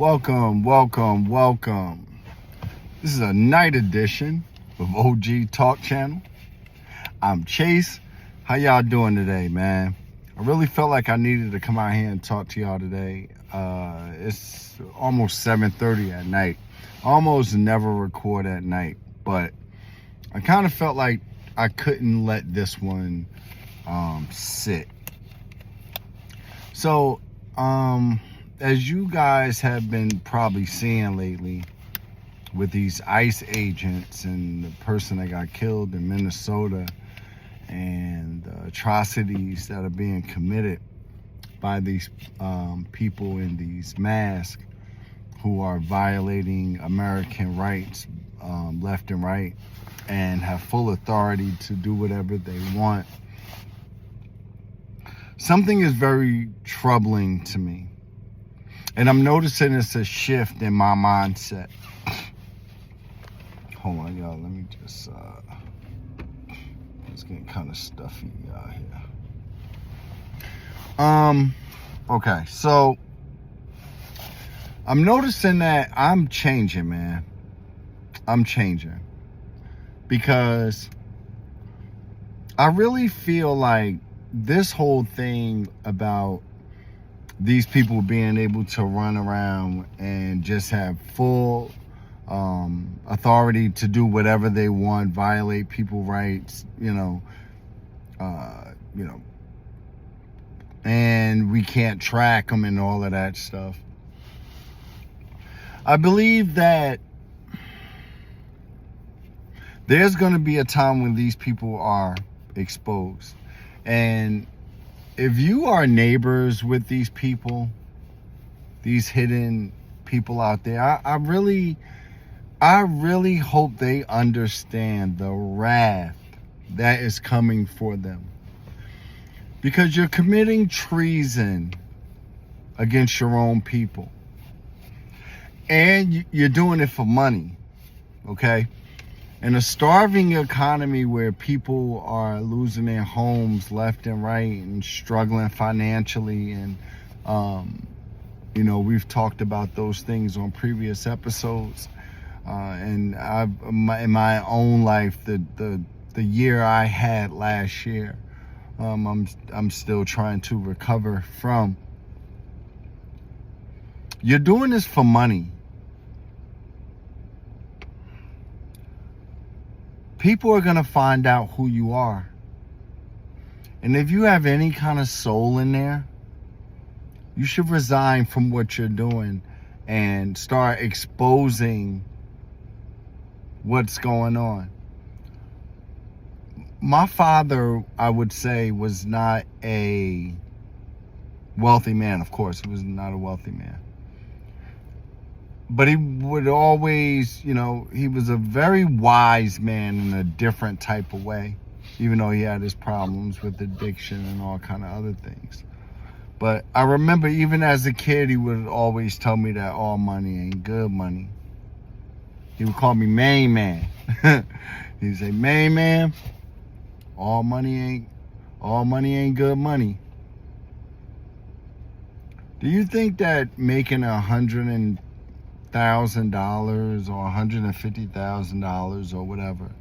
Welcome. This is a night edition of OG Talk Channel. I'm Chase. How y'all doing today, man? I really felt like I needed to come out here and talk to y'all today. It's almost 7:30 at night. Almost never record at night, but I kind of felt like I couldn't let this one sit. So, as you guys have been probably seeing lately with these ICE agents and the person that got killed in Minnesota and the atrocities that are being committed by these people in these masks who are violating American rights left and right and have full authority to do whatever they want. Something is very troubling to me. And I'm noticing it's a shift in my mindset. Hold on, y'all. Let me just... it's getting kind of stuffy out here. Okay, so... I'm noticing that I'm changing, man. I'm changing. Because I really feel like this whole thing about these people being able to run around and just have full authority to do whatever they want, violate people's rights, and we can't track them and all of that stuff. I believe that there's going to be a time when these people are exposed. And if you are neighbors with these people, these hidden people out there, I really hope they understand the wrath that is coming for them. Because you're committing treason against your own people. And you're doing it for money, okay? In a starving economy where people are losing their homes left and right and struggling financially, and we've talked about those things on previous episodes. And in my own life, the year I had last year, I'm still trying to recover from. You're doing this for money. People are going to find out who you are. And if you have any kind of soul in there, you should resign from what you're doing and start exposing what's going on. My father, I would say, was not a wealthy man. Of course, he was not a wealthy man. But he would always, he was a very wise man in a different type of way, even though he had his problems with addiction and all kind of other things. But I remember even as a kid, he would always tell me that all money ain't good money. He would call me main man. He'd say, main man, all money ain't good money. Do you think that making $100,000 or $150,000 or whatever.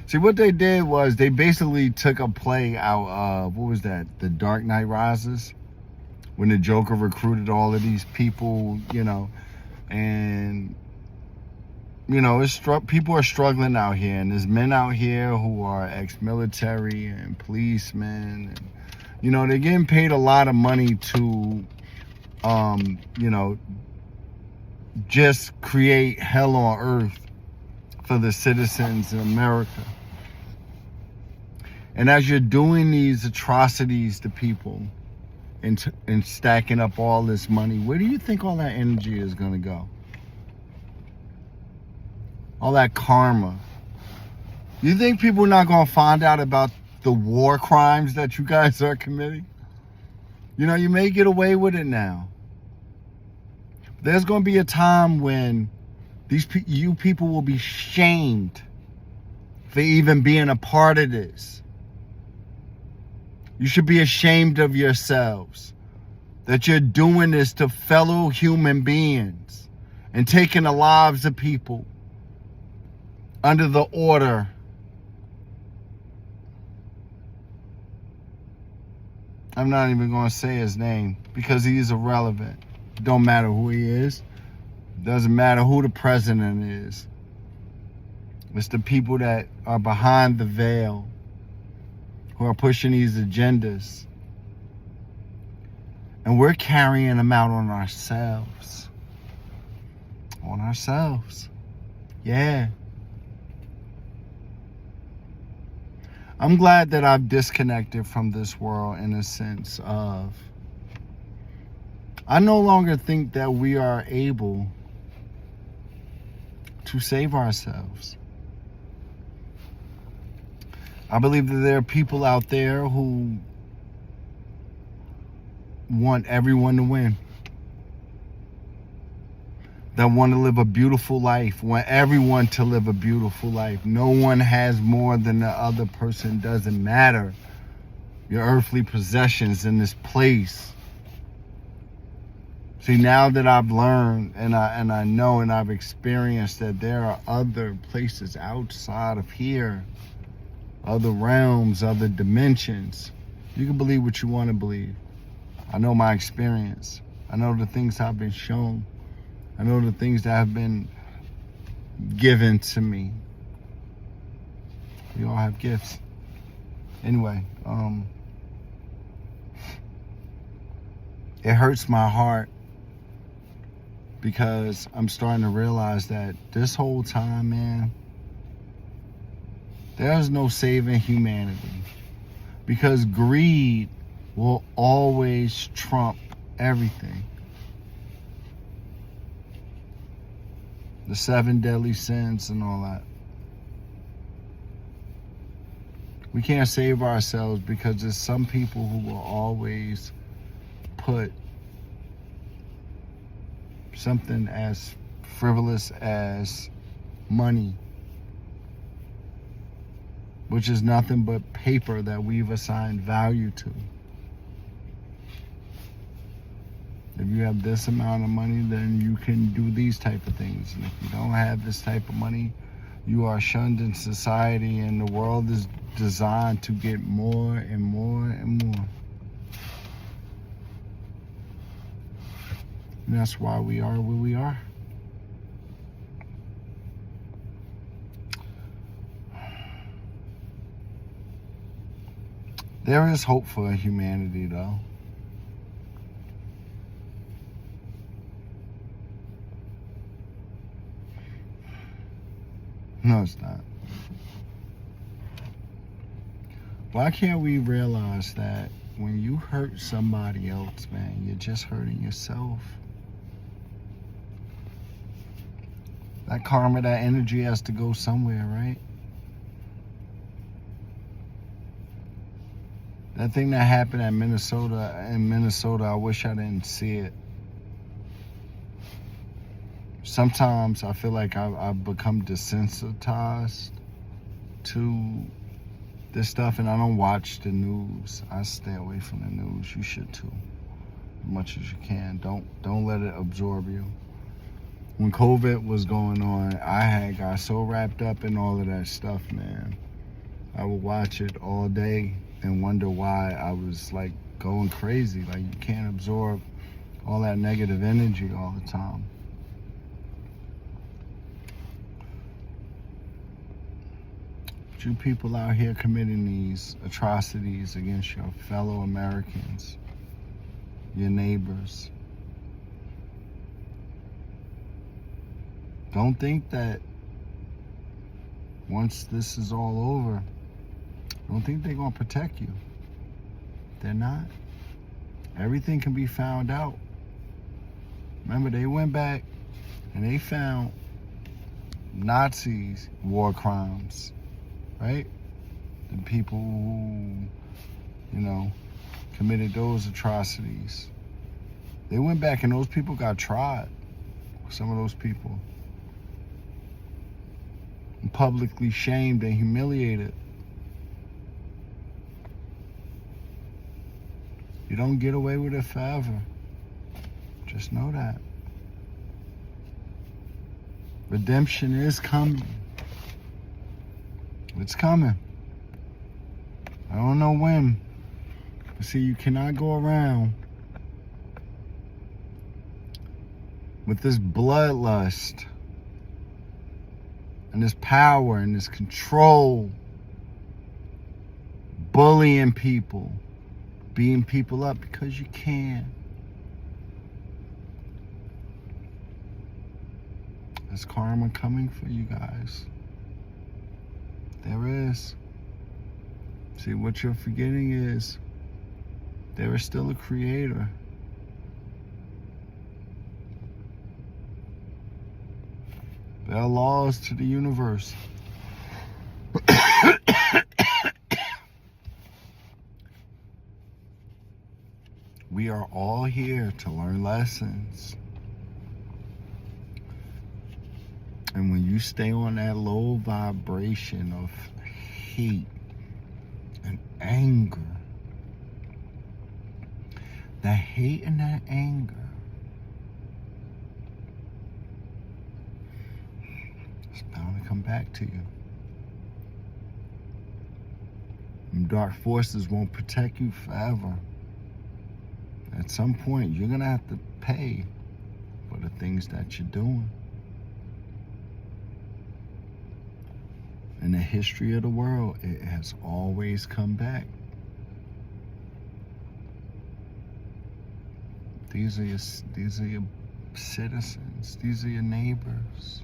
See, what they did was they basically took a play out of, what was that? The Dark Knight Rises? When the Joker recruited all of these people, and, people are struggling out here. And there's men out here who are ex-military and policemen. And, they're getting paid a lot of money to, just create hell on earth for the citizens in America. And as you're doing these atrocities to people and stacking up all this money, where do you think all that energy is going to go? All that karma. You think people are not going to find out about the war crimes that you guys are committing? You may get away with it now. There's going to be a time when you people will be shamed for even being a part of this. You should be ashamed of yourselves. that you're doing this to fellow human beings and taking the lives of people under the order I'm not even going to say his name because he is irrelevant. It don't matter who he is. It doesn't matter who the president is. It's the people that are behind the veil who are pushing these agendas. And we're carrying them out on ourselves. On ourselves. Yeah. I'm glad that I've disconnected from this world in a sense of I no longer think that we are able to save ourselves. I believe that there are people out there who want everyone to win. That want to live a beautiful life, want everyone to live a beautiful life. No one has more than the other person. Doesn't matter your earthly possessions in this place. See, now that I've learned and I know and I've experienced that there are other places outside of here, other realms, other dimensions. You can believe what you want to believe. I know my experience. I know the things I've been shown. I know the things that have been given to me. We all have gifts. Anyway, it hurts my heart because I'm starting to realize that this whole time, man, there's no saving humanity because greed will always trump everything. The 7 deadly sins and all that. We can't save ourselves because there's some people who will always put something as frivolous as money, which is nothing but paper that we've assigned value to. If you have this amount of money, then you can do these type of things. And if you don't have this type of money, you are shunned in society, and the world is designed to get more and more and more. And that's why we are where we are. There is hope for humanity, though. No, it's not. Why can't we realize that when you hurt somebody else, man, you're just hurting yourself? That karma, that energy has to go somewhere, right? That thing that happened in Minnesota, I wish I didn't see it. Sometimes I feel like I've become desensitized to this stuff, and I don't watch the news. I stay away from the news. You should too, as much as you can. Don't let it absorb you. When COVID was going on, I had got so wrapped up in all of that stuff, man. I would watch it all day and wonder why I was like going crazy. Like, you can't absorb all that negative energy all the time. But you people out here committing these atrocities against your fellow Americans, your neighbors. Don't think that once this is all over, don't think they're going to protect you. They're not. Everything can be found out. Remember, they went back and they found Nazis' war crimes, right? The people who, committed those atrocities. They went back and those people got tried. Some of those people. And publicly shamed and humiliated. You don't get away with it forever. Just know that. Redemption is coming. It's coming. I don't know when. But see, you cannot go around with this bloodlust and this power and this control, bullying people, beating people up because you can. There's karma coming for you guys. There is. See, what you're forgetting is there is still a creator. There are laws to the universe. We are all here to learn lessons. And when you stay on that low vibration of hate and anger, that hate and that anger, it's bound to come back to you. And dark forces won't protect you forever. At some point, you're gonna have to pay for the things that you're doing. In the history of the world, it has always come back. These are your citizens. These are your neighbors.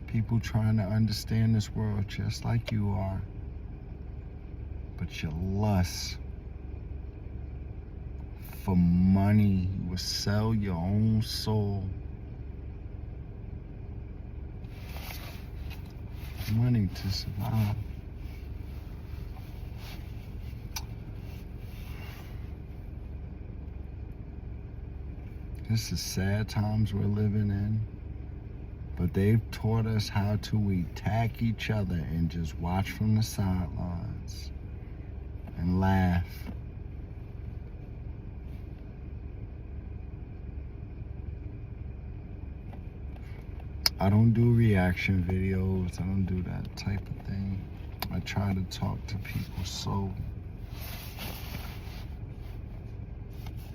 People trying to understand this world just like you are. But your lust for money, you will sell your own soul. Money to survive. This is sad times we're living in, but they've taught us how to attack each other and just watch from the sidelines and laugh. I don't do reaction videos. I don't do that type of thing. I try to talk to people, so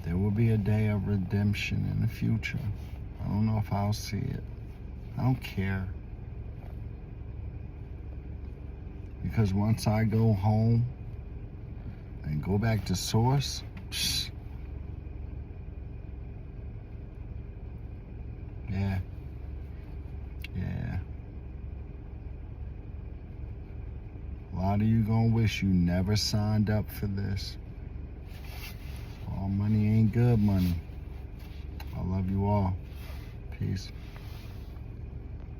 there will be a day of redemption in the future. I don't know if I'll see it. I don't care. Because once I go home and go back to source, yeah. A lot of you gonna wish you never signed up for this. All money ain't good money. I love you all. Peace.